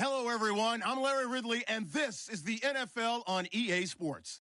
Hello, everyone. I'm Larry Ridley, and this is the NFL on EA Sports.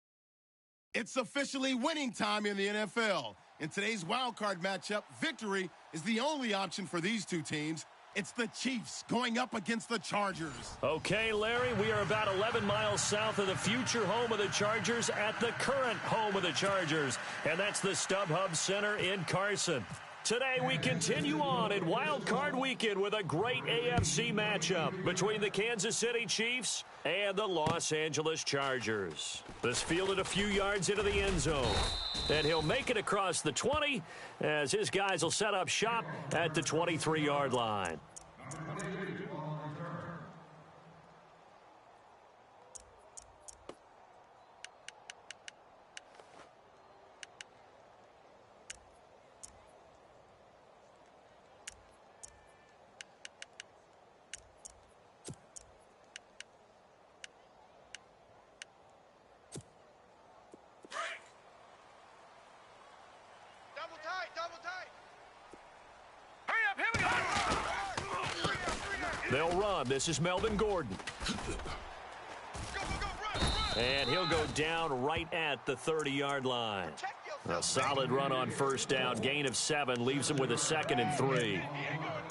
It's officially winning time in the NFL. In today's wildcard matchup, victory is the only option for these two teams. It's the Chiefs going up against the Chargers. Okay, Larry, we are about 11 miles south of the future home of the Chargers at the current home of the Chargers, and that's the StubHub Center in Carson. Today, we continue on in Wild Card Weekend with a great AFC matchup between the Kansas City Chiefs and the Los Angeles Chargers. This fielded a few yards into the end zone, and he'll make it across the 20 as his guys will set up shop at the 23-yard line. They'll run. This is Melvin Gordon. And he'll go down right at the 30-yard line. A solid run on first down. Gain of 7 leaves him with a 2nd and 3.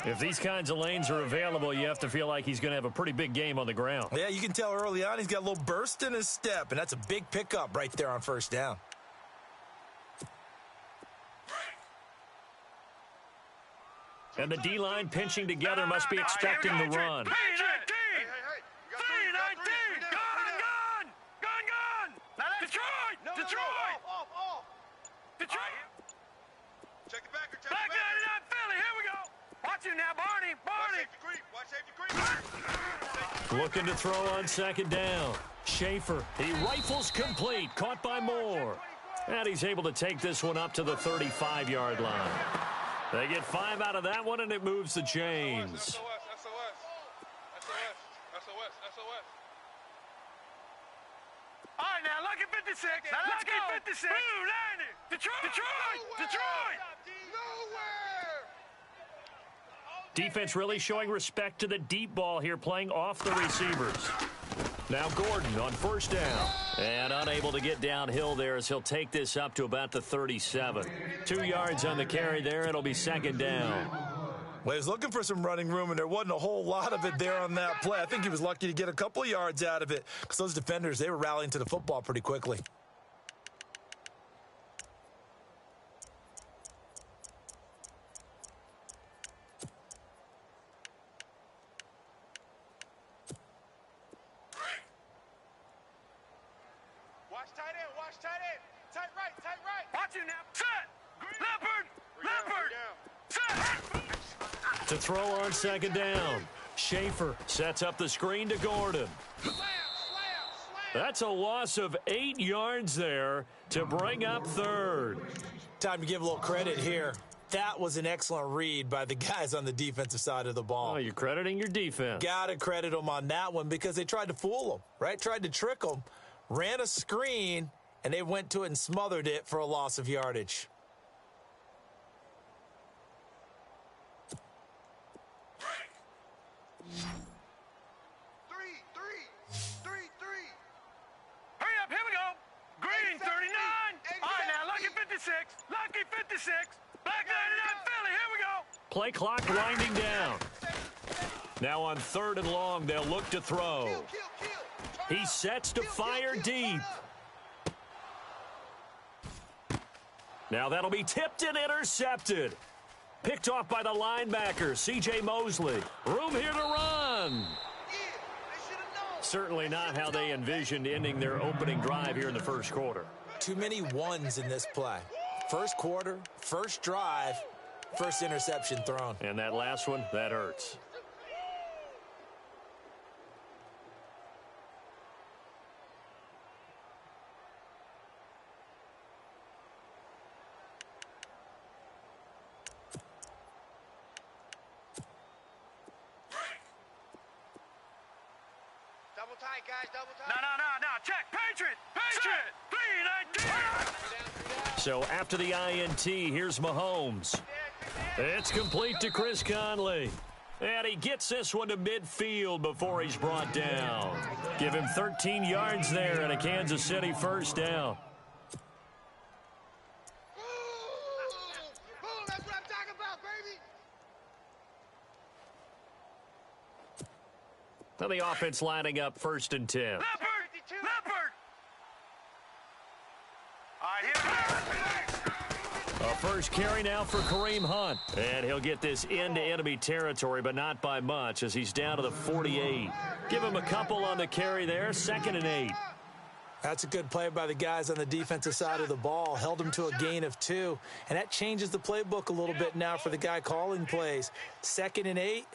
If these kinds of lanes are available, you have to feel like he's going to have a pretty big game on the ground. Yeah, you can tell early on he's got a little burst in his step, and that's a big pickup right there on first down. And the D-line pinching together must be expecting the run. Hey, 3-19! Gun! Detroit! Check the backer, Black 99 Philly, here we go! Watch him now, Barney! Watch safety creep! Looking to throw on 2nd down. Schaefer, he rifles complete, caught by Moore. And he's able to take this one up to the 35-yard line. They get 5 out of that one, and it moves the chains. SOS. All right, now, Lucky 56. Lucky 56. Blue 90. Detroit! Nowhere! Defense really showing respect to the deep ball here, playing off the receivers. Now Gordon on first down. And unable to get downhill there as he'll take this up to about the 37. 2 yards on the carry there. It'll be 2nd down. Well, he was looking for some running room, and there wasn't a whole lot of it there on that play. I think he was lucky to get a couple of yards out of it because those defenders, they were rallying to the football pretty quickly. Watch tight end. Tight right. Watch him now. Set! Leopard! Set! To throw on 2nd down. Schaefer sets up the screen to Gordon. Slam. That's a loss of 8 yards there to bring up 3rd. Time to give a little credit here. That was an excellent read by the guys on the defensive side of the ball. Oh, you're crediting your defense. Got to credit them on that one because they tried to fool them, right? Tried to trick them, ran a screen, and they went to it and smothered it for a loss of yardage. Hurry up, here we go. Green 39. All right, now, Lucky 56. Black 99 Philly, here we go. Play clock winding down. Now on 3rd and long, they'll look to throw. He sets to fire deep. Now that'll be tipped and intercepted. Picked off by the linebacker, C.J. Mosley. Room here to run. Certainly not how they envisioned ending their opening drive here in the first quarter. Too many ones in this play. First quarter, first drive, first interception thrown. And that last one, that hurts. Double tight, guys. Double tight. No. Check. Patriot. 3-19. So after the INT, here's Mahomes. It's complete to Chris Conley. And he gets this one to midfield before he's brought down. Give him 13 yards there and a Kansas City first down. That's what I'm talking about, baby. Now the offense lining up 1st and 10. Leopard! All right, here. A first carry now for Kareem Hunt. And he'll get this into enemy territory, but not by much as he's down to the 48. Give him a couple on the carry there. 2nd and 8. That's a good play by the guys on the defensive side of the ball. Held him to a gain of 2. And that changes the playbook a little bit now for the guy calling plays. 2nd and 8.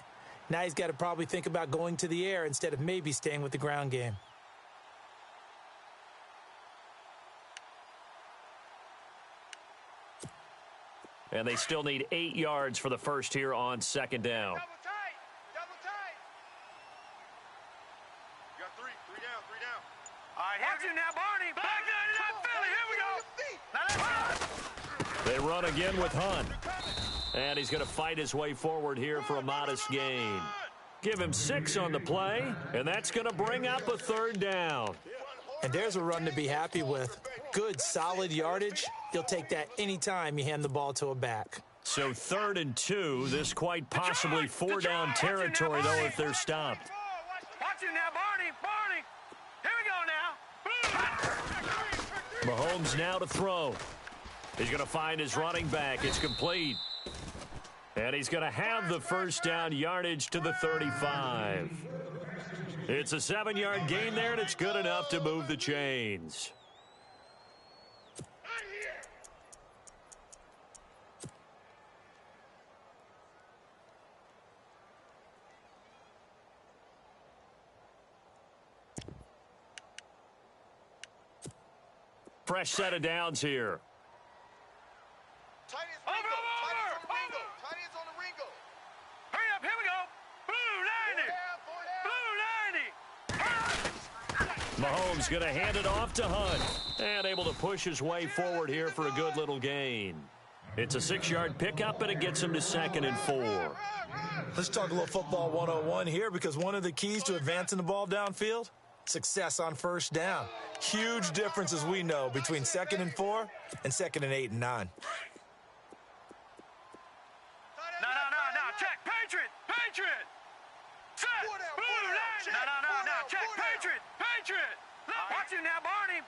Now he's got to probably think about going to the air instead of maybe staying with the ground game. And they still need 8 yards for the first here on 2nd down. Double tight. You got 3 down. All right, here's you now, Barney. Back 99 Philly. Here we go. They run again with Hunt. And he's going to fight his way forward here for a modest gain. Give him 6 on the play, and that's going to bring up a 3rd down. And there's a run to be happy with. Good, solid yardage. You'll take that anytime you hand the ball to a back. So 3rd and 2, this quite possibly 4-down territory, though, if they're stopped. Watch you now, Barney. Here we go now. Mahomes now to throw. He's going to find his running back. It's complete. And he's going to have the first down yardage to the 35. It's a 7-yard gain there, and it's good enough to move the chains. Fresh set of downs here. Tight ends on the Ringo. Hurry up, here we go. Blue 90. Blue 90. Mahomes going to hand it off to Hunt. And able to push his way forward here for a good little gain. It's a 6-yard pickup, and it gets him to 2nd and 4. Let's talk a little football 101 here, because one of the keys to advancing the ball downfield, success on first down. Huge difference, as we know, between 2nd and 4 and 2nd and 8 and 9. No. Check. Patriot. Set. Blue 90. No. Check. Patriot. Watch you now, Barney.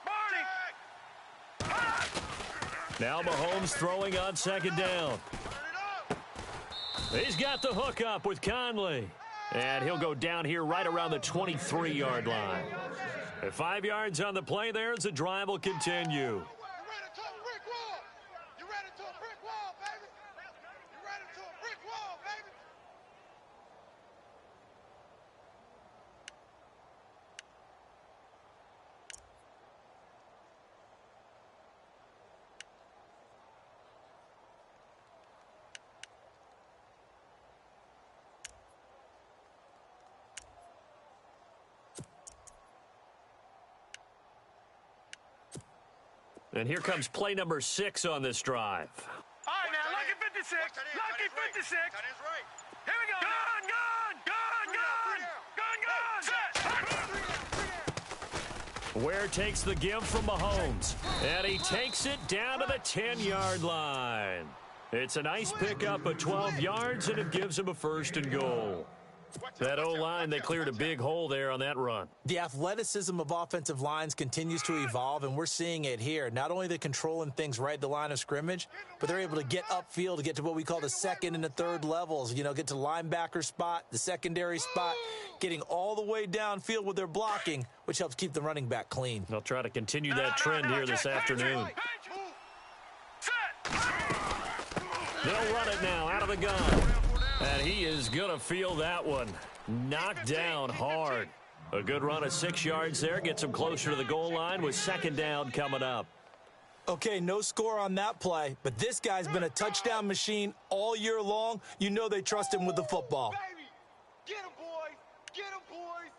Now Mahomes throwing on 2nd down. He's got the hook up with Conley. And he'll go down here right around the 23-yard line. At 5 yards on the play there as the drive will continue. And here comes play number 6 on this drive. All right, now, lucky 56. Lucky 56. Here we go. Gun. Set. Ware takes the give from Mahomes. And he takes it down to the 10-yard line. It's a nice pickup of 12 yards, and it gives him a 1st and goal. That O-line, they cleared a big hole there on that run. The athleticism of offensive lines continues to evolve, and we're seeing it here. Not only are they controlling things right at the line of scrimmage, but they're able to get upfield to get to what we call the 2nd and the 3rd levels. You know, get to the linebacker spot, the secondary spot, getting all the way downfield with their blocking, which helps keep the running back clean. They'll try to continue that trend here this afternoon. They'll run it now out of the gun. And he is going to feel that one. Knocked down hard. A good run of 6 yards there. Gets him closer to the goal line with 2nd down coming up. Okay, no score on that play, but this guy's been a touchdown machine all year long. You know they trust him with the football. Baby, get him, boys. Get him, boys.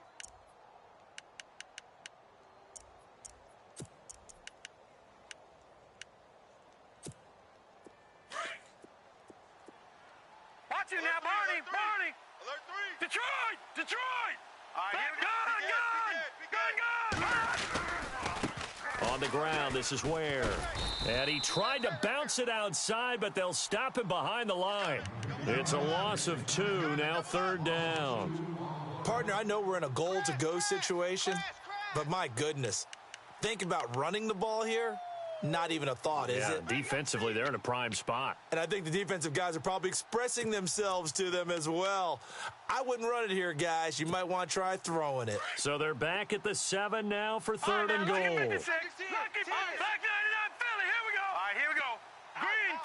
Watch you now, Barney. Detroit! Detroit! All right, here we go. On the ground, this is Ware. And he tried to bounce it outside, but they'll stop him behind the line. It's a loss of 2, now 3rd down. Partner, I know we're in a goal-to-go situation, but my goodness, think about running the ball here. Not even a thought, is it? Defensively, they're in a prime spot. And I think the defensive guys are probably expressing themselves to them as well. I wouldn't run it here, guys. You might want to try throwing it. So they're back at the 7 now for 3rd and goal. Lucky 56. Lucky 59 Philly. Here we go. All right, here we go. Green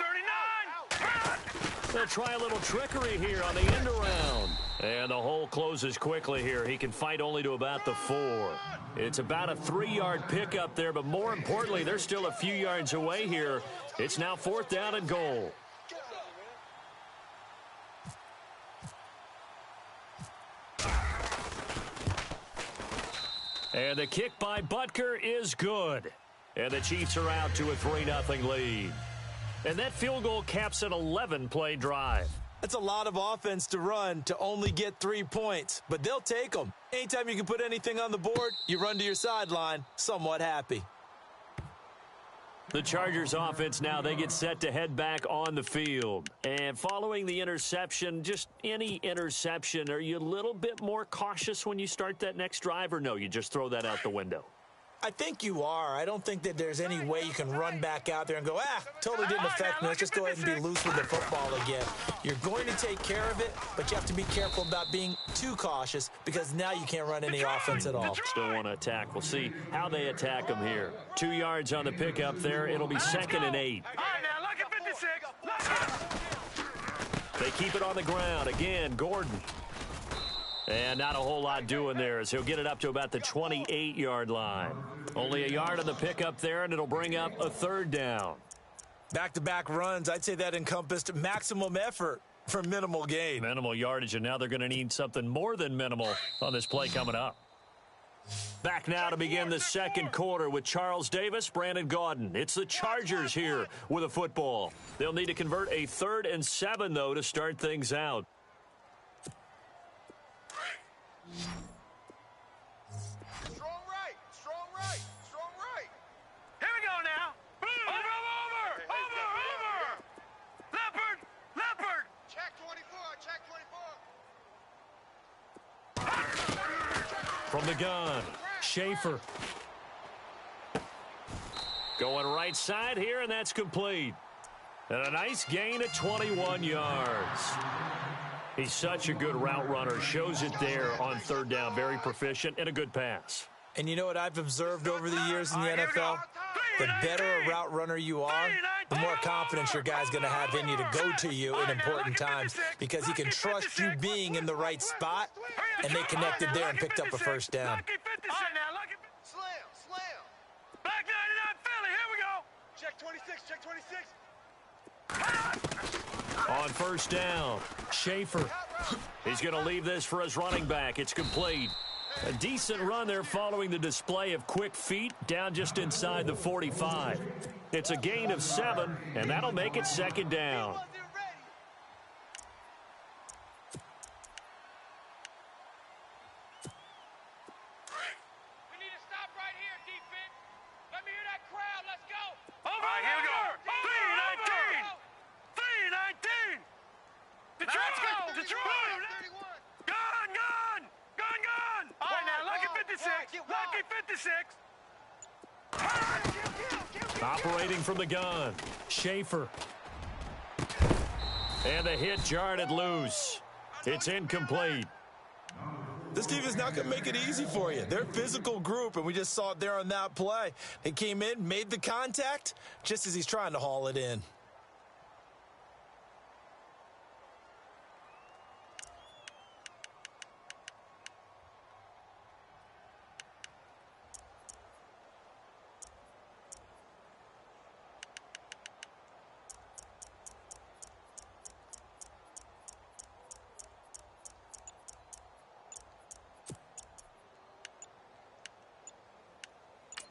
39. They'll try a little trickery here on the end around. And the hole closes quickly here. He can fight only to about the 4. It's about a 3-yard pickup there, but more importantly, they're still a few yards away here. It's now 4th down and goal. And the kick by Butker is good. And the Chiefs are out to a 3-0 lead. And that field goal caps an 11-play drive. That's a lot of offense to run to only get 3 points, but they'll take them. Anytime you can put anything on the board, you run to your sideline somewhat happy. The Chargers offense now, they get set to head back on the field. And following the interception, just any interception, are you a little bit more cautious when you start that next drive, or no, you just throw that out the window? I think you are. I don't think that there's any way you can run back out there and go, totally didn't affect me. Let's just go ahead and be loose with the football again. You're going to take care of it, but you have to be careful about being too cautious because now you can't run any offense at all. Still want to attack. We'll see how they attack them here. 2 yards on the pickup there. It'll be 2nd and 8. All right, now, lucky 56. They keep it on the ground. Again, Gordon. And not a whole lot doing there as he'll get it up to about the 28-yard line. Only a yard on the pickup there, and it'll bring up a 3rd down. Back-to-back runs, I'd say that encompassed maximum effort for minimal gain. Minimal yardage, and now they're going to need something more than minimal on this play coming up. Back now to begin the 2nd quarter with Charles Davis, Brandon Gaudin. It's the Chargers here with a football. They'll need to convert a 3rd and 7, though, to start things out. Strong right, strong right, strong right. Here we go now. Over. Leopard. Check 24. From the gun, Schaefer. Going right side here, and that's complete. And a nice gain at 21 yards. He's such a good route runner. Shows it there on 3rd down. Very proficient and a good pass. And you know what I've observed over the years in the NFL? The better a route runner you are, the more confidence your guy's going to have in you to go to you in important times because he can trust you being in the right spot, and they connected there and picked up a 1st down. Slam. Black 99 Philly, here we go. Check 26. On 1st down, Schaefer. He's going to leave this for his running back. It's complete. A decent run there following the display of quick feet down just inside the 45. It's a gain of 7, and that'll make it 2nd down. We need to stop right here, defense. Let me hear that crowd. Let's go. All right, here we go. 319. Detroit. Gun. All right, now, lucky 56. Lucky 56. Operating from the gun, Schaefer. And the hit jarred it loose. It's incomplete. This team is not going to make it easy for you. They're a physical group, and we just saw it there on that play. They came in, made the contact, just as he's trying to haul it in.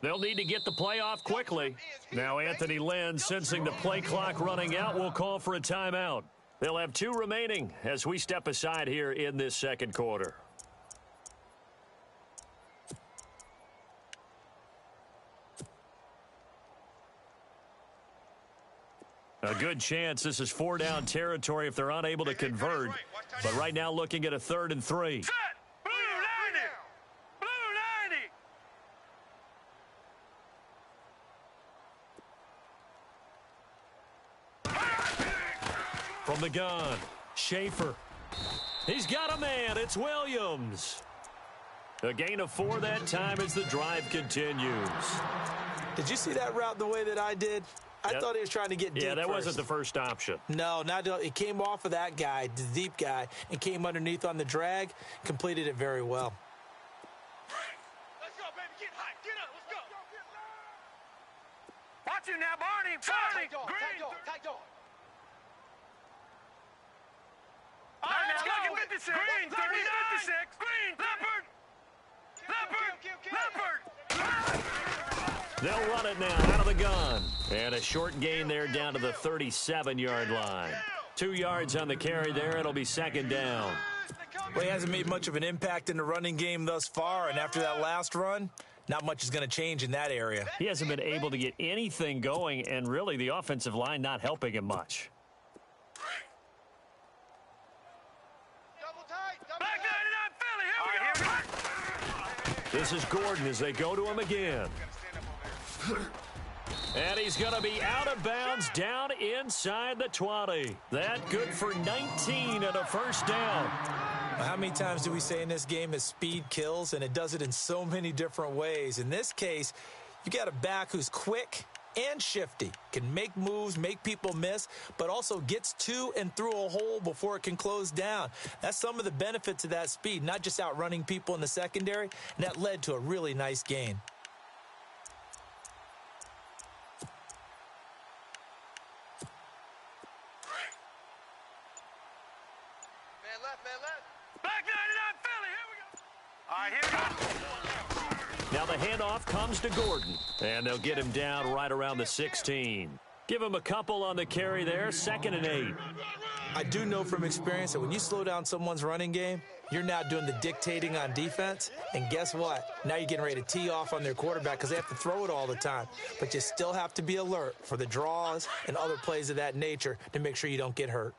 They'll need to get the play off quickly. Now Anthony Lynn, sensing the play clock running out, will call for a timeout. They'll have 2 remaining as we step aside here in this second quarter. A good chance this is 4-down territory if they're unable to convert. But right now looking at a 3rd and 3. Set! Blue 90! Blue 90! From the gun, Schaefer. He's got a man. It's Williams. A gain of 4 that time as the drive continues. Did you see that route the way that I did? I thought he was trying to get deep. Yeah, that first. wasn't the first option. No, it came off of that guy, the deep guy, and came underneath on the drag, completed it very well. Let's go, baby. Get hot. Get up. Let's go. Watch him now, Barney. Barney. Green. Tight dog. All right, now, look at 56. Green, 39. 56. Green, Leopard. Leopard. They'll run it now out of the gun. And a short gain there down to the 37-yard line. 2 yards on the carry there. It'll be 2nd down. Well, he hasn't made much of an impact in the running game thus far, and after that last run, not much is going to change in that area. He hasn't been able to get anything going, and really the offensive line not helping him much. Double tight. Back 99 Philly. Here we go. This is Gordon as they go to him again. And he's going to be out of bounds down inside the 20. That good for 19 and a 1st down. How many times do we say in this game that speed kills, and it does it in so many different ways? In this case, you got a back who's quick and shifty, can make moves, make people miss, but also gets to and through a hole before it can close down. That's some of the benefits of that speed, not just outrunning people in the secondary, and that led to a really nice gain. Man left. Back 99 Philly. Here we go. All right, here we go. Now the handoff comes to Gordon, and they'll get him down right around the 16. Give him a couple on the carry there, 2nd and 8. I do know from experience that when you slow down someone's running game, you're now doing the dictating on defense, and guess what? Now you're getting ready to tee off on their quarterback because they have to throw it all the time. But you still have to be alert for the draws and other plays of that nature to make sure you don't get hurt.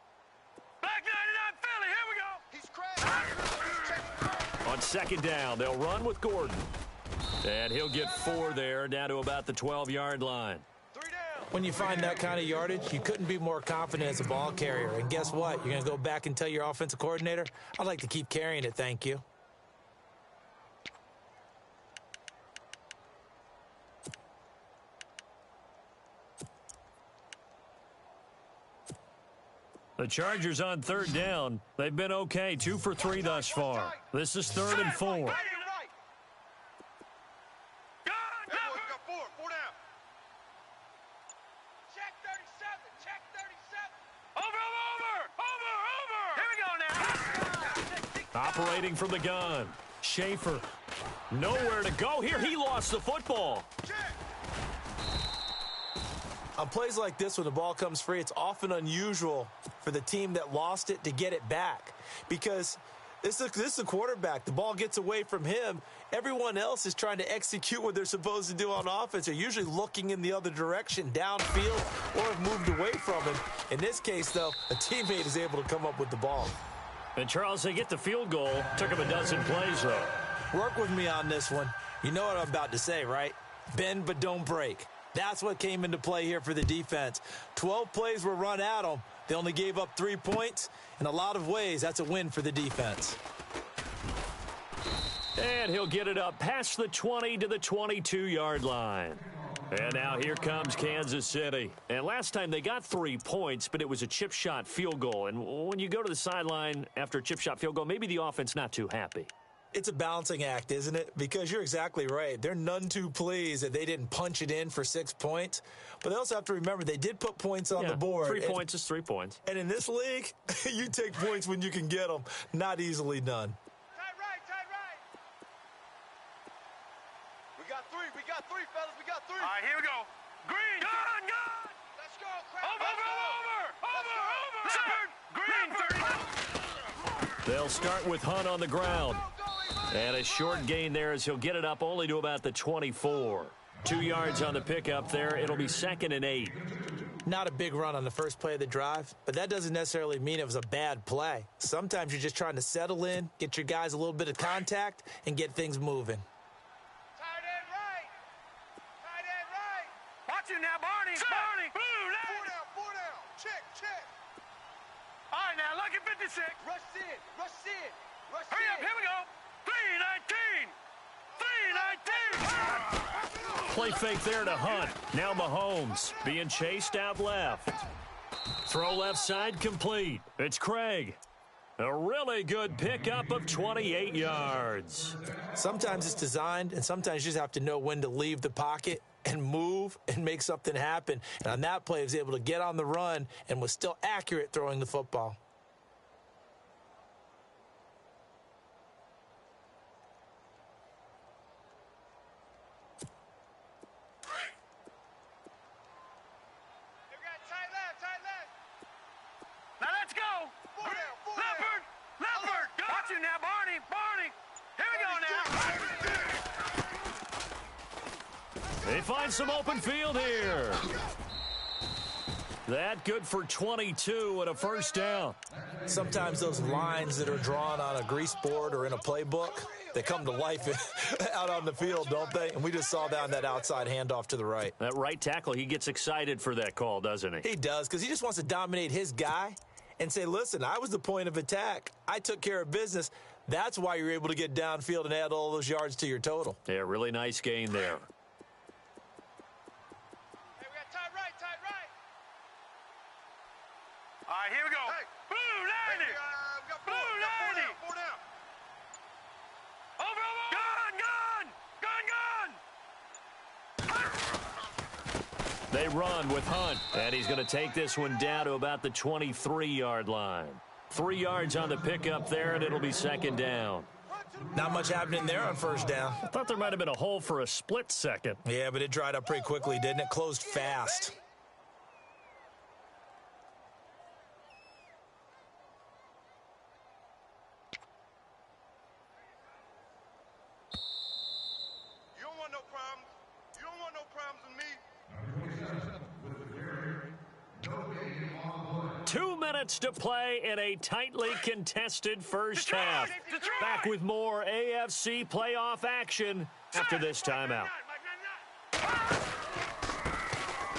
Back 99 Philly. Here we go. He's cracked. On 2nd down, they'll run with Gordon. And he'll get 4 there, down to about the 12-yard line. 3 down. When you find that kind of yardage, you couldn't be more confident as a ball carrier. And guess what? You're going to go back and tell your offensive coordinator, I'd like to keep carrying it, thank you. The Chargers on 3rd down. They've been okay, 2 for 3 thus far. This is 3rd and 4. Right. Gun, Hey, boys, Leopard. we got 4 down. Check 37. Over. Here we go now. Operating from the gun. Schaefer. Nowhere to go here. He lost the football. On plays like this, when the ball comes free, it's often unusual for the team that lost it to get it back because this is a quarterback. The ball gets away from him. Everyone else is trying to execute what they're supposed to do on offense. They're usually looking in the other direction, downfield, or have moved away from him. In this case, though, a teammate is able to come up with the ball. And, Charles, they get the field goal. Took him a dozen plays, though. Work with me on this one. You know what I'm about to say, right? Bend but don't break. That's what came into play here for the defense. 12 plays were run at them. They only gave up 3 points. In a lot of ways, that's a win for the defense. And he'll get it up past the 20 to the 22-yard line. And now here comes Kansas City. And last time they got 3 points, but it was a chip shot field goal. And when you go to the sideline after a chip shot field goal, maybe the offense not too happy. It's a balancing act, isn't it? Because you're exactly right. They're none too pleased that they didn't punch it in for 6 points. But they also have to remember they did put points on the board. 3 points is 3 points. And in this league, you take points when you can get them. Not easily done. Tight right. We got three, fellas. We got 3. All right, here we go. Green. Gun. Let's go. Crack. Over. Leopard. Green 39. They'll start with Hunt on the ground. And a short gain there as he'll get it up only to about the 24. 2 yards on the pickup there. It'll be 2nd and 8. Not a big run on the first play of the drive, but that doesn't necessarily mean it was a bad play. Sometimes you're just trying to settle in, get your guys a little bit of contact, and get things moving. Tight end right. Tight end right. Watch you now, Barney. Barney. Blue, Four down. Check, check. All right, now, lucky 56. Rush in. Rush in. Rush Hurry up, in. here we go. 319. 319. Play fake there to Hunt. Now Mahomes being chased out left. Throw left side complete. It's Craig. A really good pickup of 28 yards. Sometimes it's designed, and sometimes you just have to know when to leave the pocket and move and make something happen. And on that play, he was able to get on the run and was still accurate throwing the football. They got tight left, tight left. Now let's go. Four down. Leopard. Leopard. Watch you now, Barney. Barney. Here we go now. They find some open field here. That good for 22 and a first down. Sometimes those lines that are drawn on a grease board or in a playbook, they come to life out on the field, don't they? And we just saw down that outside handoff to the right. That right tackle, he gets excited for that call, doesn't he? He does, because he just wants to dominate his guy and say, listen, I was the point of attack. I took care of business. That's why you're able to get downfield and add all those yards to your total. Yeah, really nice gain there. Hey, we got tight right, tight right. All right, here we go. Hey. Blue 90. We got Blue 90. Four down. Over. Gun. They run with Hunt, and he's going to take this one down to about the 23-yard line. 3 yards on the pickup there, and it'll be 2nd down. Not much happening there on first down. I thought there might have been a hole for a split second. Yeah, but it dried up pretty quickly, didn't it? Closed fast. You don't want no problems. You don't want no problems with me. 2 minutes to play in a tightly contested first half. Detroit! Back with more AFC playoff action after this timeout.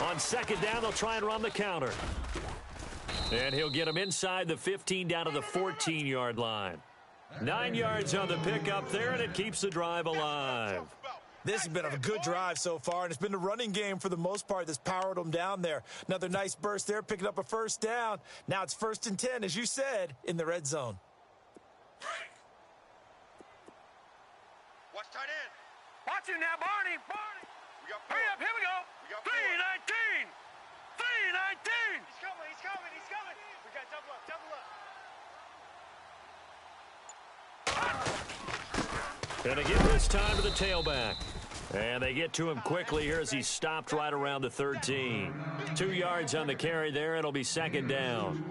On 2nd down, they'll try and run the counter. And he'll get him inside the 15 down to the 14-yard line. 9 yards on the pickup there, and it keeps the drive alive. This has been a good drive so far, and it's been the running game for the most part that's powered them down there. Another nice burst there, picking up a first down. Now it's 1st and 10, as you said, in the red zone. Watch tight end. Watch you now, Barney. Barney. We got Hurry up, here we go. We got 319. 319. He's coming, he's coming, he's coming. We got double up, double up. Gonna give this time to the tailback. And they get to him quickly here as he stopped right around the 13. 2 yards on the carry there. It'll be 2nd down.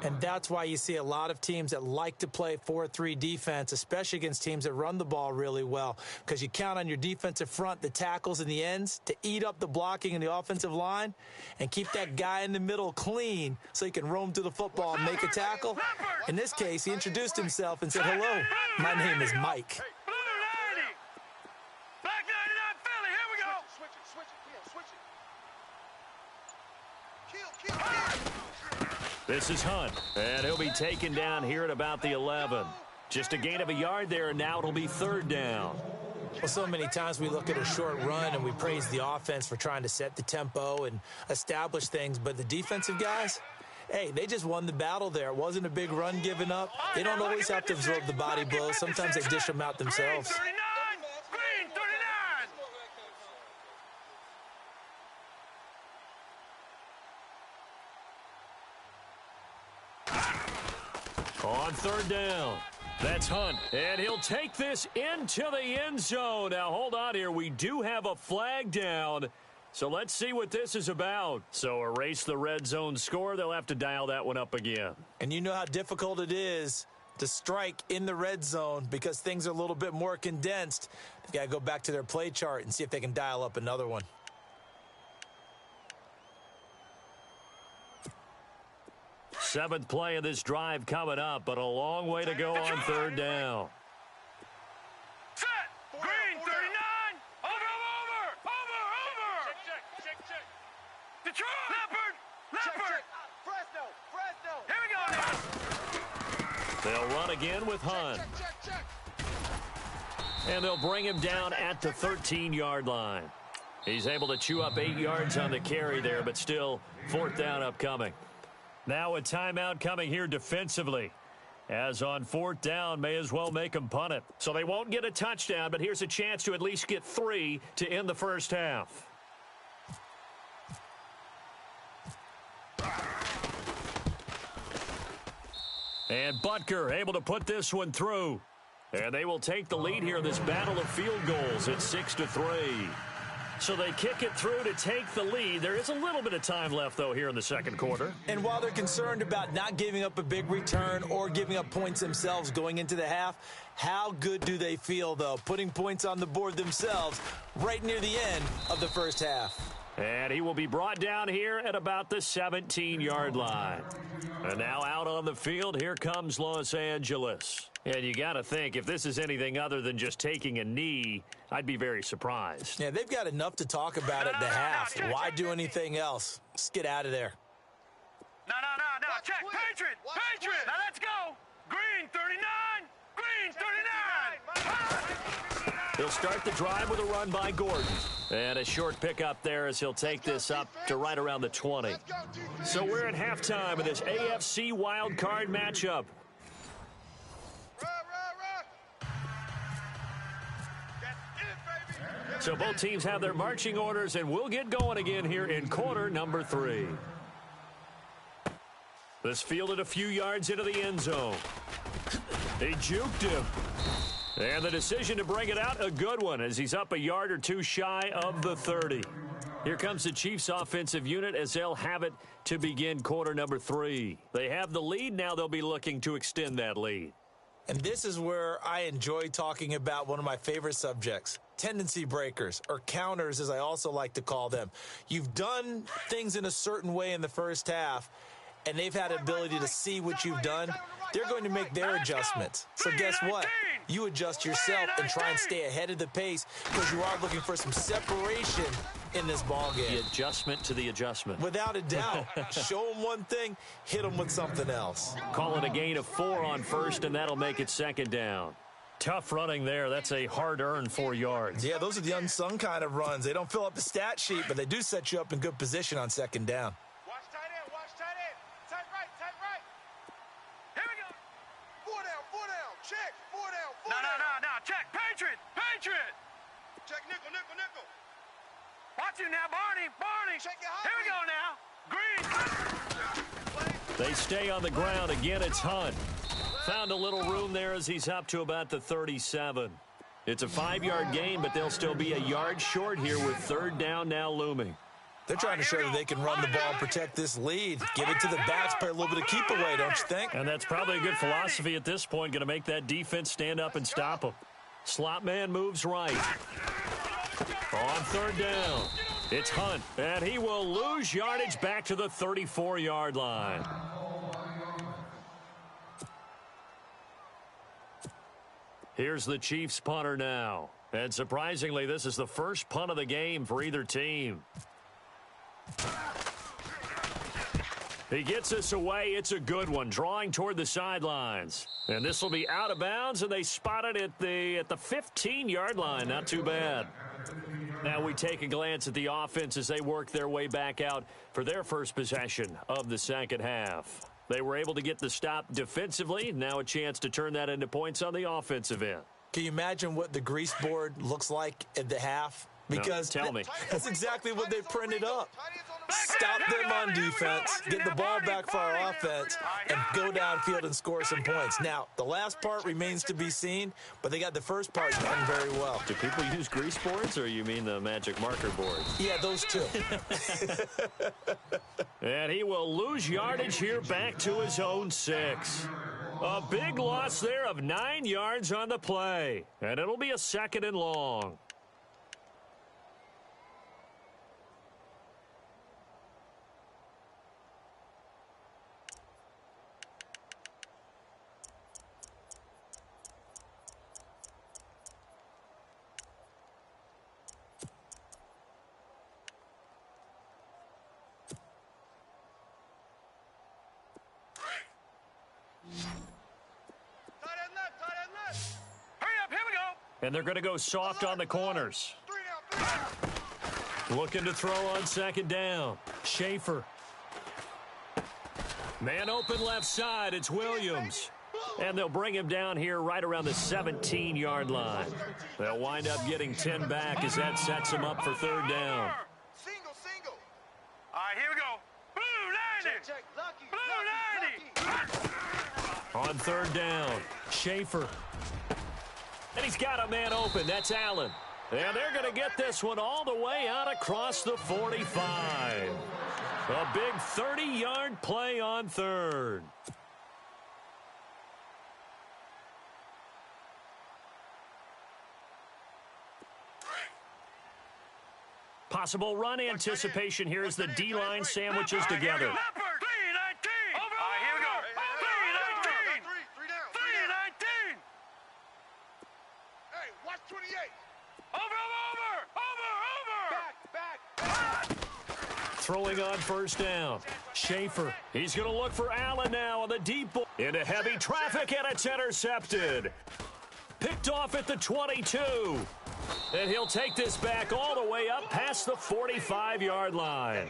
And that's why you see a lot of teams that like to play 4-3 defense, especially against teams that run the ball really well, because you count on your defensive front, the tackles and the ends, to eat up the blocking in the offensive line and keep that guy in the middle clean so he can roam through the football and make a tackle. In this case, he introduced himself and said, hello, my name is Mike. Blue 90. Black 99 Philly. Here we go. Switch it, Kill, kill. This is Hunt, and he'll be taken down here at about the 11. Just a gain of a yard there, and now it'll be 3rd down. Well, so many times we look at a short run and we praise the offense for trying to set the tempo and establish things, but the defensive guys, hey, they just won the battle there. It wasn't a big run given up. They don't always have to absorb the body blows. Sometimes they dish them out themselves. Green 39. On 3rd down, that's Hunt, and he'll take this into the end zone. Now, hold on here. We do have a flag down, So let's see what this is about. So erase the red zone score. They'll have to dial that one up again. And you know how difficult it is to strike in the red zone because things are a little bit more condensed. They've got to go back to their play chart and see if they can dial up another one. Seventh play of this drive coming up, but a long way to go on third down. Set. Green 39. Over. Check. Detroit. Leopard. Fresno. Here we go now. They'll run again with Hunt. Check. And they'll bring him down at the 13-yard line. He's able to chew up 8 yards on the carry there, but still fourth down upcoming. Now a timeout coming here defensively. As on fourth down, may as well make them punt it. So they won't get a touchdown, but here's a chance to at least get 3 to end the first half. And Butker able to put this one through. And they will take the lead here in this battle of field goals at 6-3. So they kick it through to take the lead. There is a little bit of time left, though, here in the second quarter. And while they're concerned about not giving up a big return or giving up points themselves going into the half, how good do they feel, though, putting points on the board themselves right near the end of the first half? And he will be brought down here at about the 17-yard line. And now out on the field, here comes Los Angeles. And you got to think, if this is anything other than just taking a knee, I'd be very surprised. Yeah, they've got enough to talk about at the half. Why do anything else? Let's get out of there. No. Check. Patriot. Now let's go. Green 39. He'll start the drive with a run by Gordon. And a short pickup there as he'll take this up to right around the 20. So we're at halftime of this AFC wild card matchup. So both teams have their marching orders, and we'll get going again here in quarter number 3. This fielded a few yards into the end zone. He juked him. And the decision to bring it out, a good one, as he's up a yard or two shy of the 30. Here comes the Chiefs offensive unit as they'll have it to begin quarter number 3. They have the lead. Now they'll be looking to extend that lead. And this is where I enjoy talking about one of my favorite subjects, tendency breakers, or counters as I also like to call them. You've done things in a certain way in the first half, and they've had ability to see what you've done. They're going to make their adjustments. So guess what? You adjust yourself and try and stay ahead of the pace because you are looking for some separation in this ball game. The adjustment to the adjustment. Without a doubt. Show them one thing, hit them with something else. Call it a gain of 4 on first, and that'll make it second down. Tough running there. That's a hard-earned 4 yards. Yeah, those are the unsung kind of runs. They don't fill up the stat sheet, but they do set you up in good position on second down. Watch tight end. Tight right. Here we go. 4 down. Check. 4 down. No. Check. Patriot. Check nickel. Watch him now, Barney. Check it high. Here we go now. Green. They stay on the ground. Again, it's Hunt. Found a little room there as he's up to about the 37. It's a 5-yard gain, but they'll still be a yard short here with third down now looming. They're trying to show that they can run the ball and protect this lead. Give it to the backs, play a little bit of keep away, don't you think? And that's probably a good philosophy at this point, going to make that defense stand up and stop them. Slot man moves right. On third down, it's Hunt, and he will lose yardage back to the 34-yard line. Here's the Chiefs punter now. And surprisingly, this is the first punt of the game for either team. He gets this away. It's a good one, drawing toward the sidelines. And this will be out of bounds, and they spot it at the 15-yard line. Not too bad. Now we take a glance at the offense as they work their way back out for their first possession of the second half. They were able to get the stop defensively. Now a chance to turn that into points on the offensive end. Can you imagine what the grease board looks like at the half? Because tell me. that's exactly what they printed up. Stop them on defense, get the ball back for our offense, and go downfield and score some points. Now, the last part remains to be seen, but they got the first part done very well. Do people use grease boards, or you mean the magic marker boards? Yeah, those two. And he will lose yardage here back to his own 6. A big loss there of 9 yards on the play. And it'll be a 2nd and long. And they're going to go soft on the corners. Looking to throw on 2nd down. Schaefer. Man open left side. It's Williams. And they'll bring him down here right around the 17-yard line. They'll wind up getting 10 back as that sets them up for 3rd down. Single. All right, here we go. Blue 90. Check. Lucky. Blue 90. On 3rd down, Schaefer. And he's got a man open. That's Allen. And they're going to get this one all the way out across the 45. A big 30-yard play on 3rd. Possible run anticipation here as the D-line sandwiches together. Leopard. 319. All right, here we go. 319. 319. Hey, watch 28. Over. Throwing on 1st down. Schaefer. He's going to look for Allen now on the deep ball. Into heavy traffic, and it's intercepted. Picked off at the 22. And he'll take this back all the way up past the 45-yard line.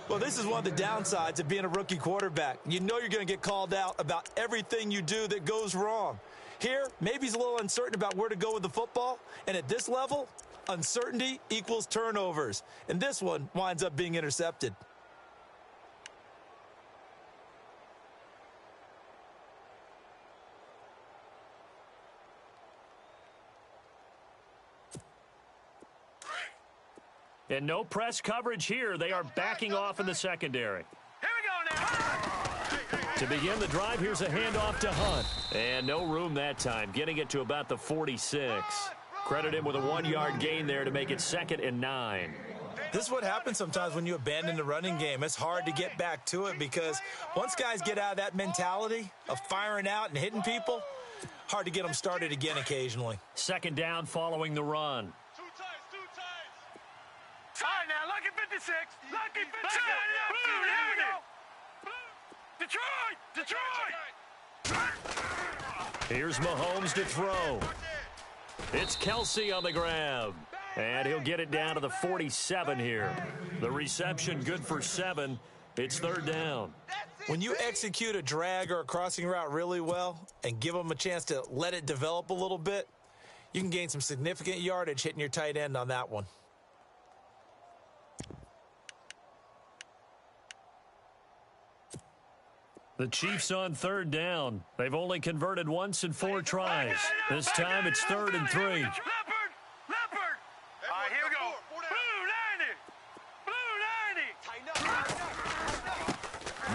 Well, this is one of the downsides of being a rookie quarterback. You know you're going to get called out about everything you do that goes wrong. Here, maybe he's a little uncertain about where to go with the football. And at this level, uncertainty equals turnovers. And this one winds up being intercepted. And no press coverage here. They are backing off in the secondary. Here we go now. To begin the drive, here's a handoff to Hunt. And no room that time, getting it to about the 46. Credit him with a 1-yard gain there to make it 2nd and 9. This is what happens sometimes when you abandon the running game. It's hard to get back to it because once guys get out of that mentality of firing out and hitting people, hard to get them started again occasionally. 2nd down following the run. Two times. All right, now, lucky 56. Lucky 56. Blue, here we go. Detroit. Here's Mahomes to throw. It's Kelsey on the grab. And he'll get it down to the 47 here. The reception good for 7. It's 3rd down. When you execute a drag or a crossing route really well and give them a chance to let it develop a little bit, you can gain some significant yardage hitting your tight end on that one. The Chiefs on 3rd down. They've only converted once in 4 tries. This time it's 3rd and 3. Leopard. All right, here we go. Blue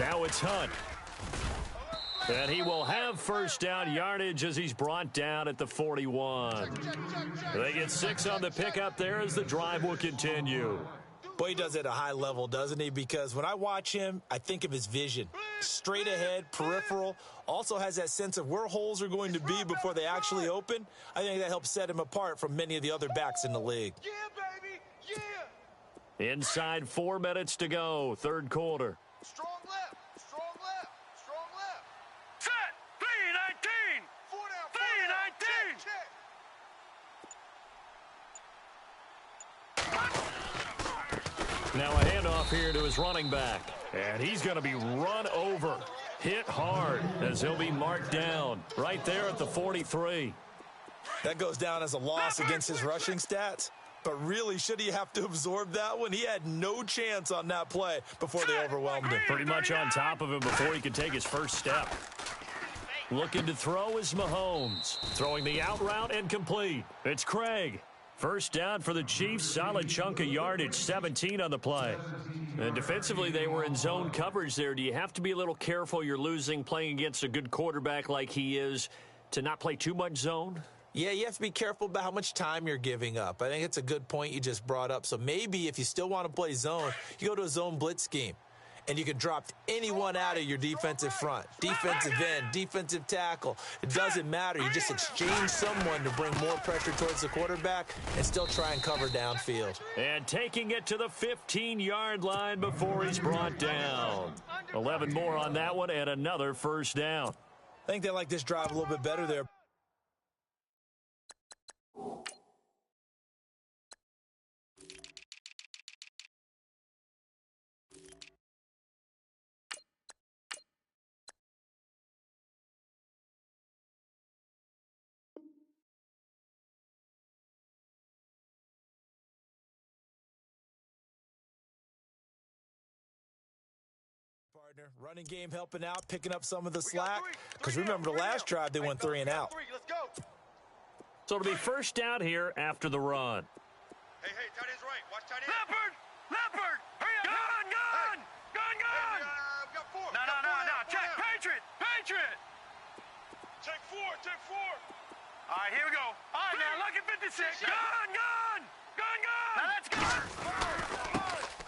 90. Now it's Hunt. And he will have 1st down yardage as he's brought down at the 41. They get 6 on the pickup there as the drive will continue. Boy, he does it at a high level, doesn't he? Because when I watch him, I think of his vision. Straight ahead, peripheral, also has that sense of where holes are going to be before they actually open. I think that helps set him apart from many of the other backs in the league. Yeah, baby. Yeah. Inside 4 minutes to go, 3rd quarter. Strong left. Set. 319. 4 down. 319. Check. Now a handoff here to his running back. And he's going to be run over. Hit hard as he'll be marked down right there at the 43. That goes down as a loss against his rushing stats. But really, should he have to absorb that one? He had no chance on that play before they overwhelmed him. Pretty much on top of him before he could take his first step. Looking to throw is Mahomes. Throwing the out route and complete. It's Craig. First down for the Chiefs. Solid chunk of yardage, 17 on the play. And defensively, they were in zone coverage there. Do you have to be a little careful? You're losing, playing against a good quarterback like he is, to not play too much zone? Yeah, you have to be careful about how much time you're giving up. I think it's a good point you just brought up. So maybe if you still want to play zone, you go to a zone blitz scheme. And you can drop anyone out of your defensive front. Defensive end, defensive tackle. It doesn't matter. You just exchange someone to bring more pressure towards the quarterback and still try and cover downfield. And taking it to the 15-yard line before he's brought down. 11 more on that one and another first down. I think they like this drive a little bit better there. Running game helping out, picking up some of the slack. Because remember, the last drive, they went 3 and out. So it'll be first down here after the run. Hey, tight end's right. Watch tight end. Leopard! Hurry up! Gun! We got 4. No. Check. Patriot! Check 4. All right, here we go. All right, now, look at 56. Gun! Now, let's go!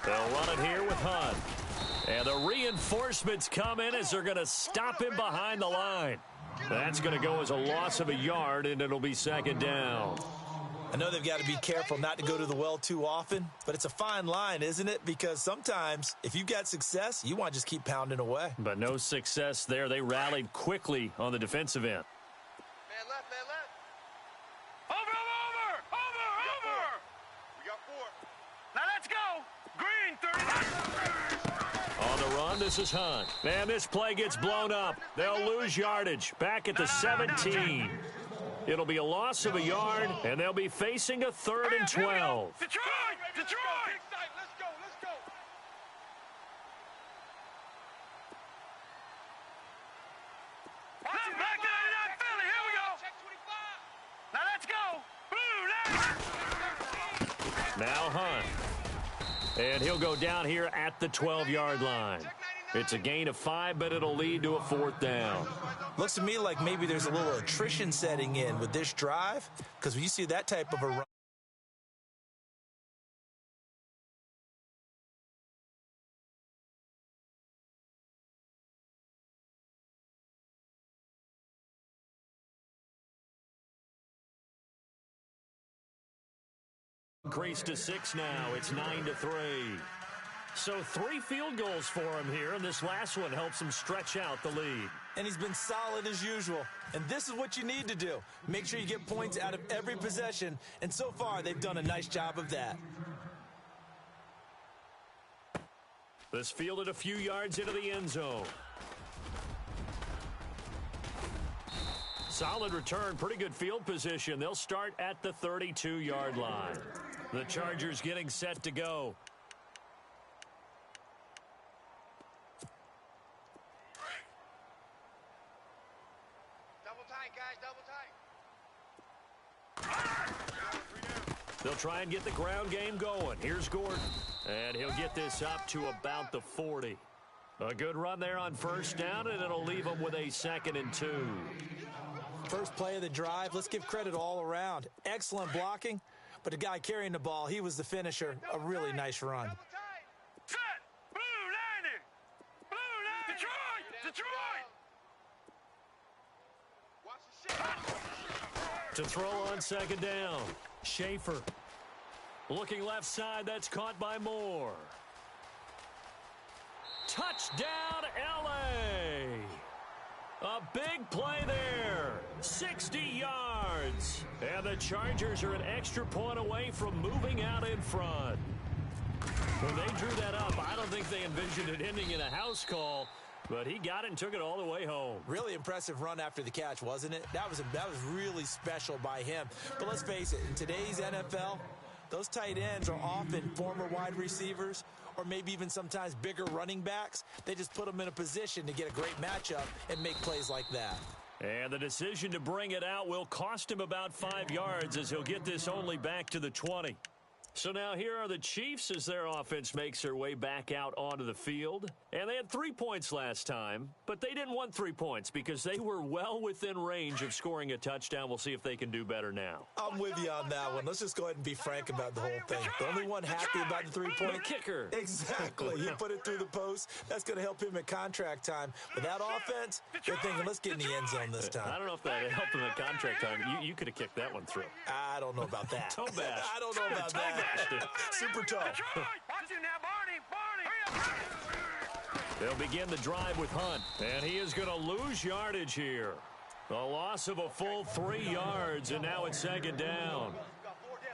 They'll run it here with Hunt. And the reinforcements come in as they're going to stop him behind the line. That's going to go as a loss of a yard, and it'll be second down. I know they've got to be careful not to go to the well too often, but it's a fine line, isn't it? Because sometimes if you've got success, you want to just keep pounding away. But no success there. They rallied quickly on the defensive end. Man left. Over! We got 4. Now, let's go! Green, 39. On the run, this is Hunt. And this play gets blown up. They'll lose yardage. Back at the 17. It'll be a loss of a yard, and they'll be facing a 3rd and 12. Detroit! Let's go. Back 99, Philly, here we go! Check 25. Now, let's go! Blue, Now Hunt. And he'll go down here at the 12-yard line. It's a gain of 5, but it'll lead to a 4th down. Looks to me like maybe there's a little attrition setting in with this drive, because when you see that type of a run, increased to 6 now. It's 9-3. So 3 field goals for him here, and this last one helps him stretch out the lead. and he's been solid as usual. And this is what you need to do. Make sure you get points out of every possession, and so far they've done a nice job of that. This fielded a few yards into the end zone. Solid return, pretty good field position. They'll start at the 32-yard line. The Chargers getting set to go. Double tight, guys, double tight. They'll try and get the ground game going. Here's Gordon. And he'll get this up to about the 40. A good run there on first down, and it'll leave them with a 2nd and 2. First play of the drive, let's give credit all around. Excellent blocking, but the guy carrying the ball, he was the finisher. A really nice run. Set! Blue 90! Blue 90! Detroit! Watch the shit. To throw on 2nd down, Schaefer. Looking left side, that's caught by Moore. Touchdown, L.A.! A big play there. 60 yards. And the Chargers are an extra point away from moving out in front. When they drew that up, I don't think they envisioned it ending in a house call, but he got it and took it all the way home. Really impressive run after the catch, wasn't it? That was really special by him. But let's face it, in today's NFL, Those tight ends are often former wide receivers or maybe even sometimes bigger running backs. They just put them in a position to get a great matchup and make plays like that. And the decision to bring it out will cost him about 5 yards as he'll get this only back to the 20. So now here are the Chiefs as their offense makes their way back out onto the field. And they had 3 points last time, but they didn't want 3 points because they were well within range of scoring a touchdown. We'll see if they can do better now. I'm with you on that one. Let's just go ahead and be frank about the whole thing. The only one happy about the 3-point The kicker. Exactly. He put it through the post. That's going to help him at contract time. But that offense, they're thinking, let's get in the end zone this time. I don't know if that helped him at contract time. You could have kicked that one through. I don't know about that. Toe bash. I don't know about that. Super tough. Watch him now, Barney. They'll begin the drive with Hunt, and he is going to lose yardage here. A loss of a full 3 yards, and now it's second down.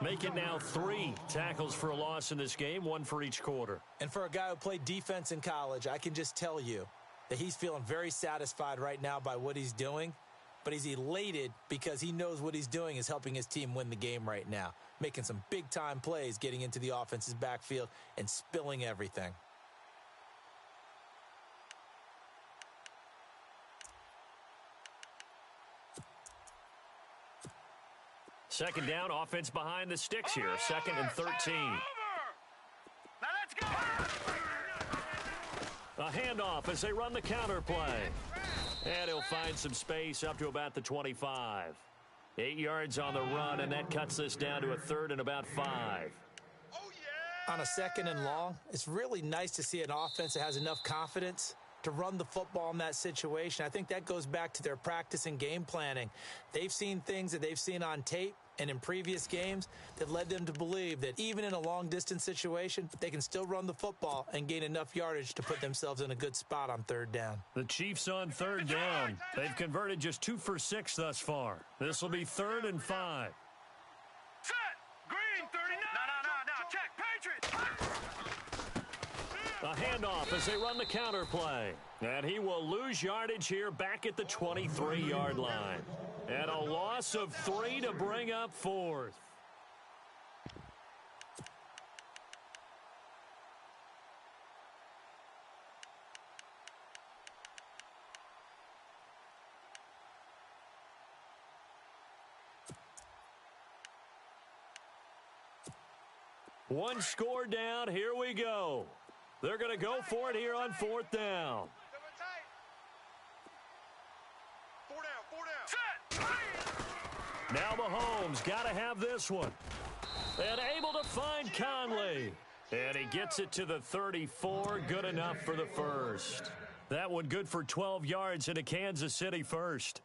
Make it now 3 tackles for a loss in this game, 1 for each quarter. And for a guy who played defense in college, I can just tell you that he's feeling very satisfied right now by what he's doing. But he's elated because he knows what he's doing is helping his team win the game right now. Making some big-time plays, getting into the offense's backfield, and spilling everything. Second down, offense behind the sticks here. 2nd and 13. Now let's go. A handoff as they run the counter play. And he'll find some space up to about the 25. 8 yards on the run, and that cuts this down to a 3rd and about 5. On a 2nd and long, it's really nice to see an offense that has enough confidence to run the football in that situation. I think that goes back to their practice and game planning. They've seen things that they've seen on tape and in previous games that led them to believe that even in a long-distance situation, they can still run the football and gain enough yardage to put themselves in a good spot on 3rd down. The Chiefs on 3rd down. They've converted just 2 for 6 thus far. This will be 3rd and 5. Set. Green 39. No. Check. Patriots. A handoff as they run the counter play. And he will lose yardage here back at the 23-yard line. And a loss of 3 to bring up 4th. One score down. Here we go. They're going to go for it here on 4th down. Now Mahomes got to have this one. And able to find Conley. And he gets it to the 34. Good enough for the first. That one good for 12 yards into Kansas City first.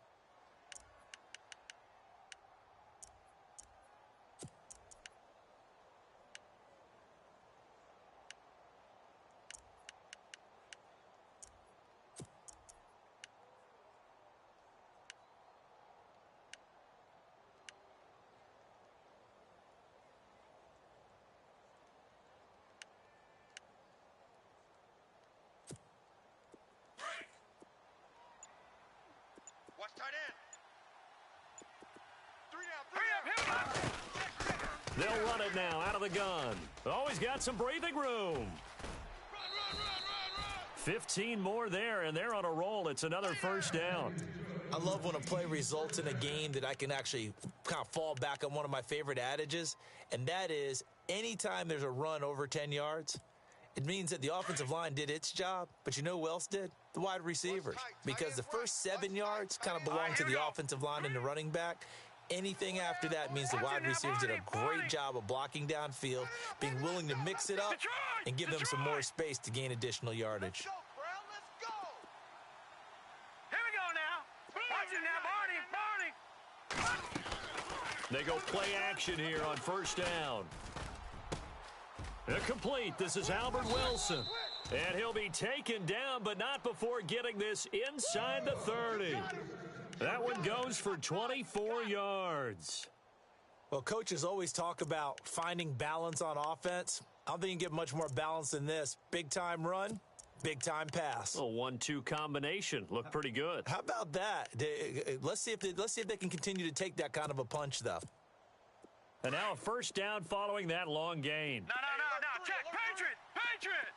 Watch tight end. 3 down. They'll run it now out of the gun. Oh, he's got some breathing room. Run. 15 more there, and they're on a roll. It's another first down. I love when a play results in a game that I can actually kind of fall back on one of my favorite adages, and that is anytime there's a run over 10 yards, it means that the offensive line did its job, but you know who else did? The wide receivers. Because the first 7 yards kind of belong to the offensive line and the running back. Anything after that means the wide receivers did a great job of blocking downfield, being willing to mix it up, and give them some more space to gain additional yardage. Let's go. Here we go now. Watch him now, Barney. They go play action here on first down. Complete. This is Albert Wilson. And he'll be taken down, but not before getting this inside the 30. That one goes for 24 yards. Well, coaches always talk about finding balance on offense. I don't think you can get much more balance than this. Big-time run, big-time pass. A 1-2 combination. Looked pretty good. How about that? Let's see if they can continue to take that kind of a punch, though. And now a first down following that long gain. No. Check. Patriot.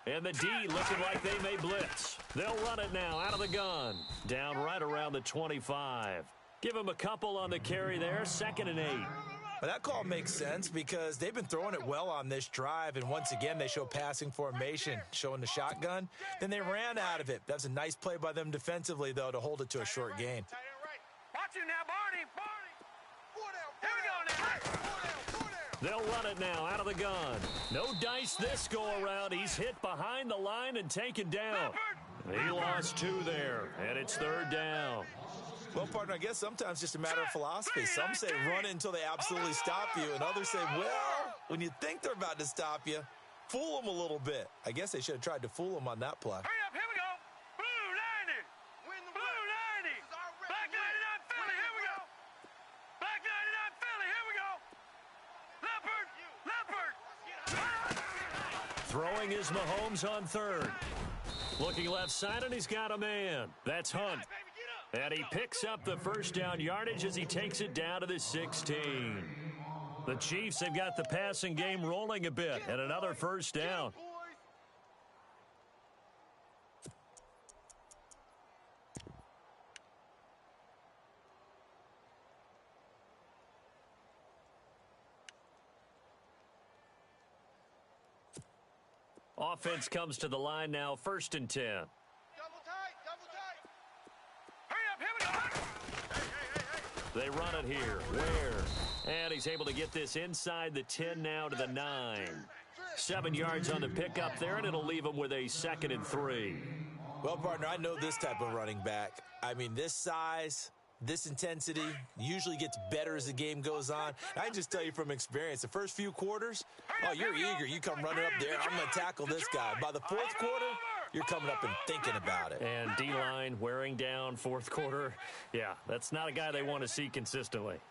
And the D looking like they may blitz. They'll run it now out of the gun. Down right around the 25. Give him a couple on the carry there. 2nd and 8. But that call makes sense because they've been throwing it well on this drive, and once again they show passing formation, showing the shotgun. Then they ran out of it. That's a nice play by them defensively, though, to hold it to a short gain. Watch him now, Barney. Here we go now. They'll run it now out of the gun. No dice this go-around. He's hit behind the line and taken down. He lost 2 there, and it's 3rd down. Well, partner, I guess sometimes it's just a matter of philosophy. Some say run it until they absolutely stop you, and others say, well, when you think they're about to stop you, fool them a little bit. I guess they should have tried to fool them on that play. Hurry up, here we go. Blue 90. Blue 90. Black 99 Philly, here we go. Black 99 Philly, here we go. Leopard. Throwing is Mahomes on 3rd. Looking left side, and he's got a man. That's Hunt. And he picks up the first down yardage as he takes it down to the 16. The Chiefs have got the passing game rolling a bit, and another first down. Offense comes to the line now, 1st and 10. Double tight. Hurry up, here we go. They run it here. Where? And he's able to get this inside the 10 now to the 9. 7 yards on the pickup there, and it'll leave him with a 2nd and 3. Well, partner, I know this type of running back. I mean, this size, this intensity usually gets better as the game goes on. I can just tell you from experience, the first few quarters, oh, you're eager. You come running up there, I'm going to tackle this guy. By the 4th quarter, you're coming up and thinking about it. And D-line wearing down 4th quarter. Yeah, that's not a guy they want to see consistently.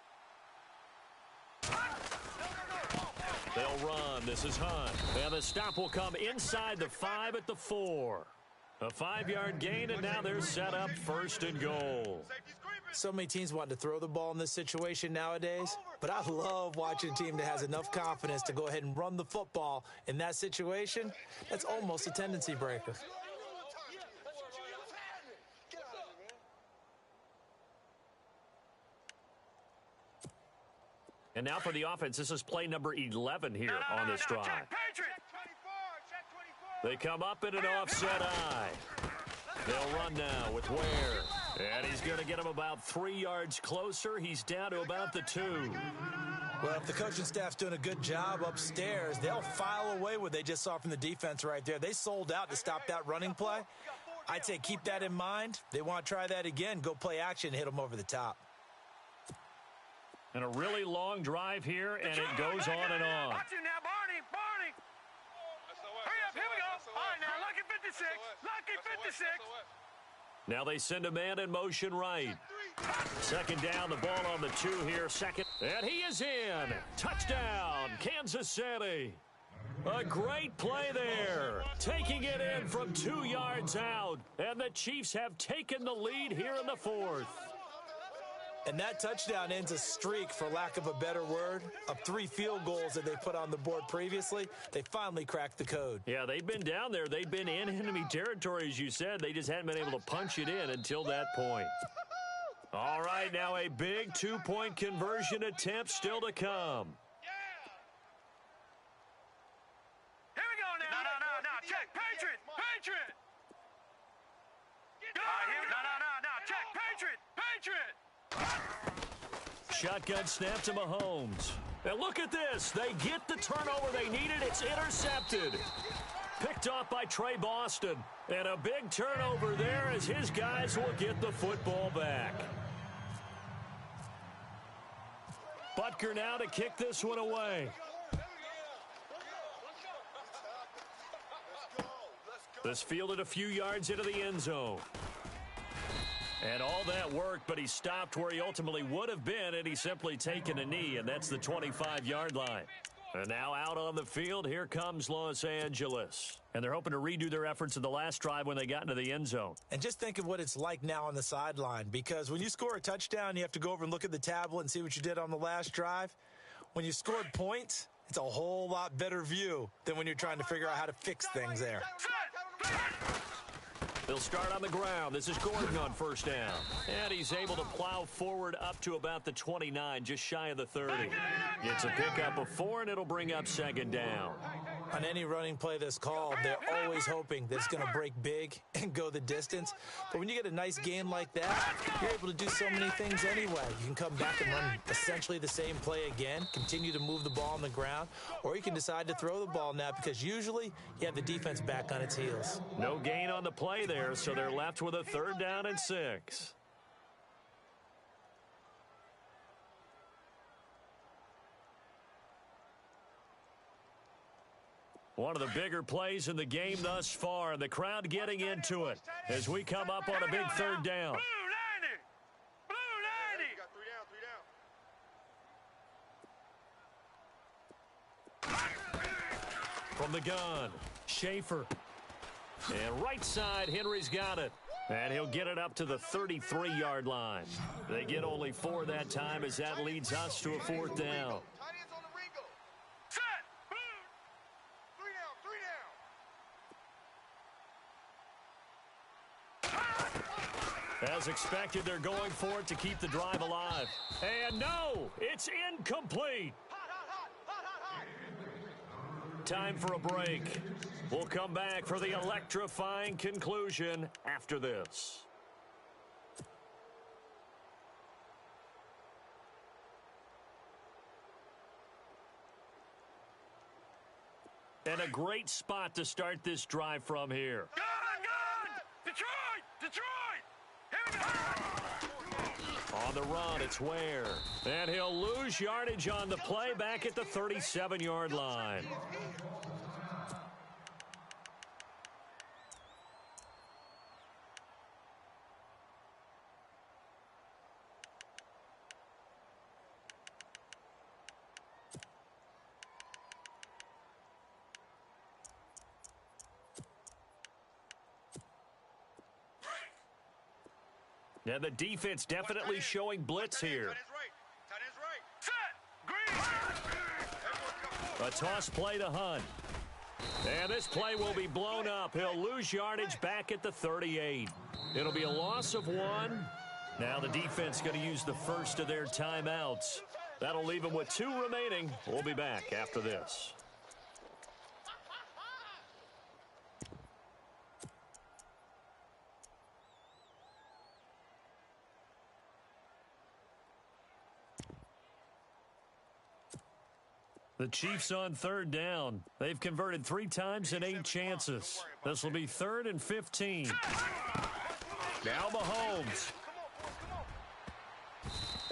They'll run. This is Hunt. And the stop will come inside the 5 at the 4. A 5-yard gain, and now they're set up 1st and goal. So many teams want to throw the ball in this situation nowadays, but I love watching a team that has enough confidence to go ahead and run the football in that situation. That's almost a tendency breaker. And now for the offense, this is play number 11 here on this drive. They come up in an offset eye. They'll run now with Ware. And he's going to get him about 3 yards closer. He's down to about the 2. Well, if the coaching staff's doing a good job upstairs, they'll file away what they just saw from the defense right there. They sold out to stop that running play. I'd say keep that in mind. They want to try that again. Go play action, hit them over the top. And a really long drive here, and it goes on and on. Watch it now, Barney. Hurry up, here we go. All right, now, lucky 56. Lucky 56. Now they send a man in motion right. 2nd down, the ball on the 2 here. 2nd, and he is in. Touchdown, Kansas City. A great play there. Taking it in from 2 yards out. And the Chiefs have taken the lead here in the 4th. And that touchdown ends a streak, for lack of a better word, of 3 field goals that they put on the board previously. They finally cracked the code. Yeah, they've been down there. They've been in enemy territory, as you said. They just hadn't been able to punch it in until that point. All right, now a big 2-point conversion attempt still to come. Here we go now. No. Check. Patriot. No. Check. Patriot. Shotgun snap to Mahomes. And look at this. They get the turnover they needed. It's intercepted. Picked off by Trey Boston. And a big turnover there as his guys will get the football back. Butker now to kick this one away. This fielded a few yards into the end zone. And all that worked, but he stopped where he ultimately would have been, and he's simply taken a knee, and that's the 25-yard line. And now out on the field, here comes Los Angeles. And they're hoping to redo their efforts in the last drive when they got into the end zone. And just think of what it's like now on the sideline, because when you score a touchdown, you have to go over and look at the tablet and see what you did on the last drive. When you scored points, it's a whole lot better view than when you're trying to figure out how to fix things there. They'll start on the ground. This is Gordon on first down. And he's able to plow forward up to about the 29, just shy of the 30. Gets a pickup of 4, and it'll bring up second down. On any running play that's called, they're always hoping that it's going to break big and go the distance. But when you get a nice game like that, you're able to do so many things anyway. You can come back and run essentially the same play again, continue to move the ball on the ground, or you can decide to throw the ball now because usually you have the defense back on its heels. No gain on the play there, so they're left with a 3rd down and 6. One of the bigger plays in the game thus far, and the crowd getting into it as we come up on a big 3rd down. Blue 90! You got 3 down. From the gun, Schaefer. And right side, Henry's got it. And he'll get it up to the 33-yard line. They get only 4 that time as that leads us to a 4th down. Tight ends on the Ringo. Set! Blue! 3 down. As expected, they're going for it to keep the drive alive. And no, it's incomplete. Time for a break. We'll come back for the electrifying conclusion after this. And a great spot to start this drive from here. Gun! Detroit! Here we go! On the run, it's Ware. And he'll lose yardage on the play back at the 37-yard line. Now the defense definitely showing blitz here. Tight ends right. Set! Green! A toss play to Hunt. And this play will be blown up. He'll lose yardage back at the 38. It'll be a loss of 1. Now the defense going to use the first of their timeouts. That'll leave them with 2 remaining. We'll be back after this. The Chiefs on 3rd down. They've converted 3 times in 8 chances. This will be 3rd and 15. Now Mahomes.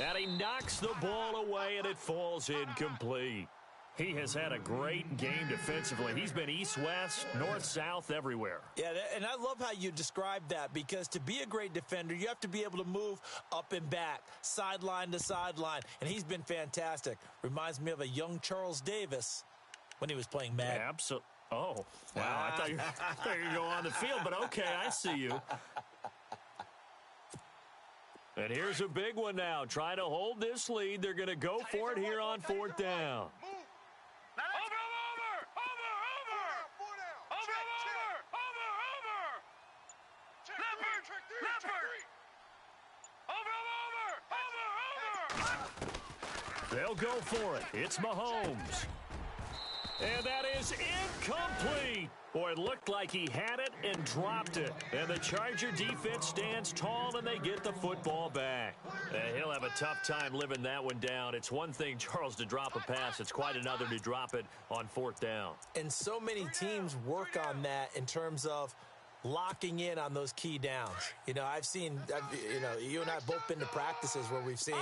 And he knocks the ball away, and it falls incomplete. He has had a great game defensively. He's been east-west, north-south, everywhere. Yeah, and I love how you describe that, because to be a great defender, you have to be able to move up and back, sideline to sideline, and he's been fantastic. Reminds me of a young Charles Davis when he was playing Madden. Absolutely. Oh, wow. I thought you were going to go on the field, but okay, I see you. And here's a big one now. Trying to hold this lead. They're going to go for it here on 4th down. They'll go for it. It's Mahomes. And that is incomplete. Boy, it looked like he had it and dropped it. And the Charger defense stands tall, and they get the football back. He'll have a tough time living that one down. It's one thing, Charles, to drop a pass. It's quite another to drop it on 4th down. And so many teams work on that in terms of locking in on those key downs. You know, you and I have both been to practices where we've seen,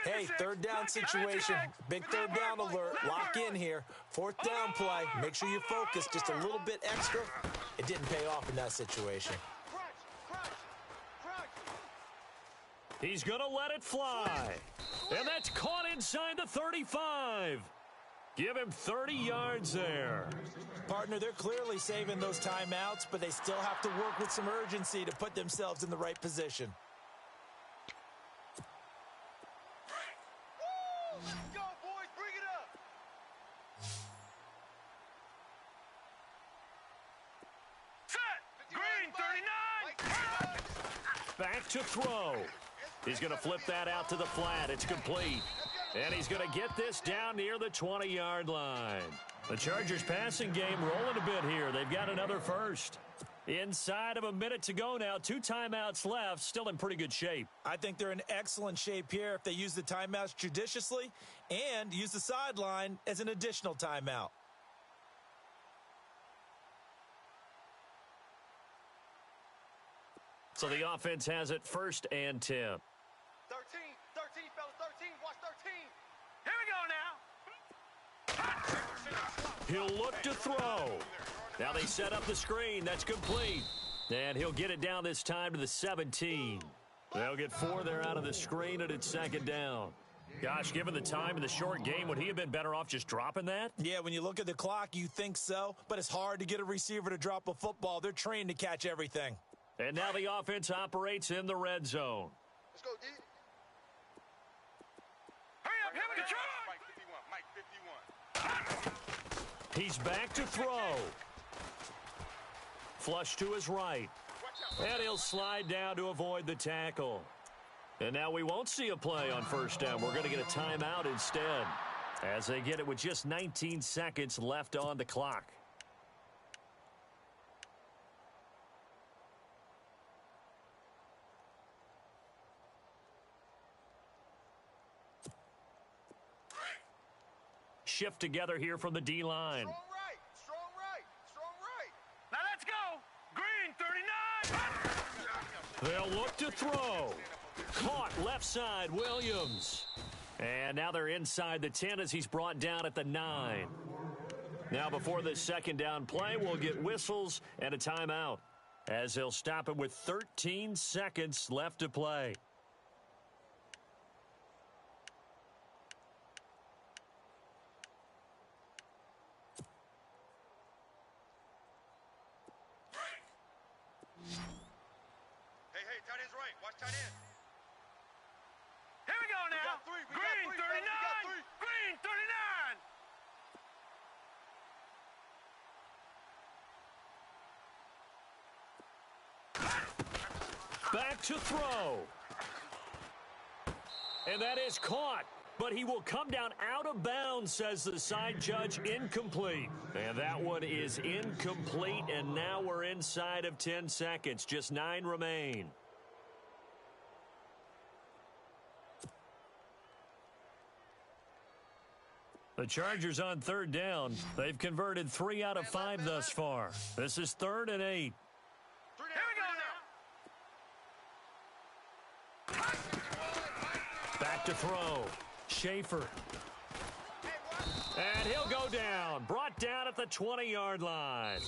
hey, 3rd down situation, big 3rd down alert, lock in here, 4th down play, make sure you focus just a little bit extra. It didn't pay off in that situation. He's going to let it fly. And that's caught inside the 35. Give him 30 yards there. Partner, they're clearly saving those timeouts, but they still have to work with some urgency to put themselves in the right position. Woo! Let's go, boys. Bring it up. Set. Green 39. Back to throw. He's going to flip that out to the flat. It's complete. And he's going to get this down near the 20-yard line. The Chargers passing game rolling a bit here. They've got another first. Inside of a minute to go now. 2 timeouts left. Still in pretty good shape. I think they're in excellent shape here if they use the timeouts judiciously and use the sideline as an additional timeout. So the offense has it 1st and 10. 13, fellas, 13. Watch 13. Here we go now. He'll look to throw. Now they set up the screen. That's complete. And he'll get it down this time to the 17. They'll get 4 there out of the screen, and it's 2nd down. Gosh, given the time in the short game, would he have been better off just dropping that? Yeah, when you look at the clock, you think so, but it's hard to get a receiver to drop a football. They're trained to catch everything. And now the offense operates in the red zone. Let's go, D. Hurry up. Here we go. Mike 51. Mike 51. He's back to throw. Flush to his right. And he'll slide down to avoid the tackle. And now we won't see a play on 1st down. We're going to get a timeout instead, as they get it with just 19 seconds left on the clock. Shift together here from the D-line. Strong right. Strong right. Strong right. Now let's go. Green 39. They'll look to throw. Caught left side, Williams. And now they're inside the 10 as he's brought down at the 9. Now before the 2nd down play, we'll get whistles and a timeout, as they'll stop it with 13 seconds left to play. Hey, tight end's right. Watch tight end. Here we go now. We got Green three, 39. fellas, we got three. Green 39. Back to throw. And that is caught. But he will come down out of bounds, says the side judge. Incomplete. And that one is incomplete, and now we're inside of 10 seconds. Just 9 remain. The Chargers on 3rd down. They've converted 3 out of 5 thus far. This is 3rd and 8. Here we go now. Back to throw. Schaefer. And he'll go down. Brought down at the 20-yard line.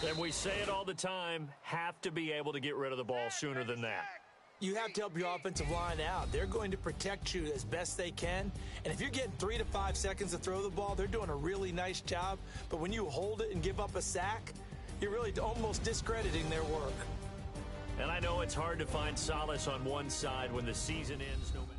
And we say it all the time, have to be able to get rid of the ball sooner than that. You have to help your offensive line out. They're going to protect you as best they can. And if you're getting 3 to 5 seconds to throw the ball, they're doing a really nice job. But when you hold it and give up a sack, you're really almost discrediting their work. And I know it's hard to find solace on one side when the season ends no matter.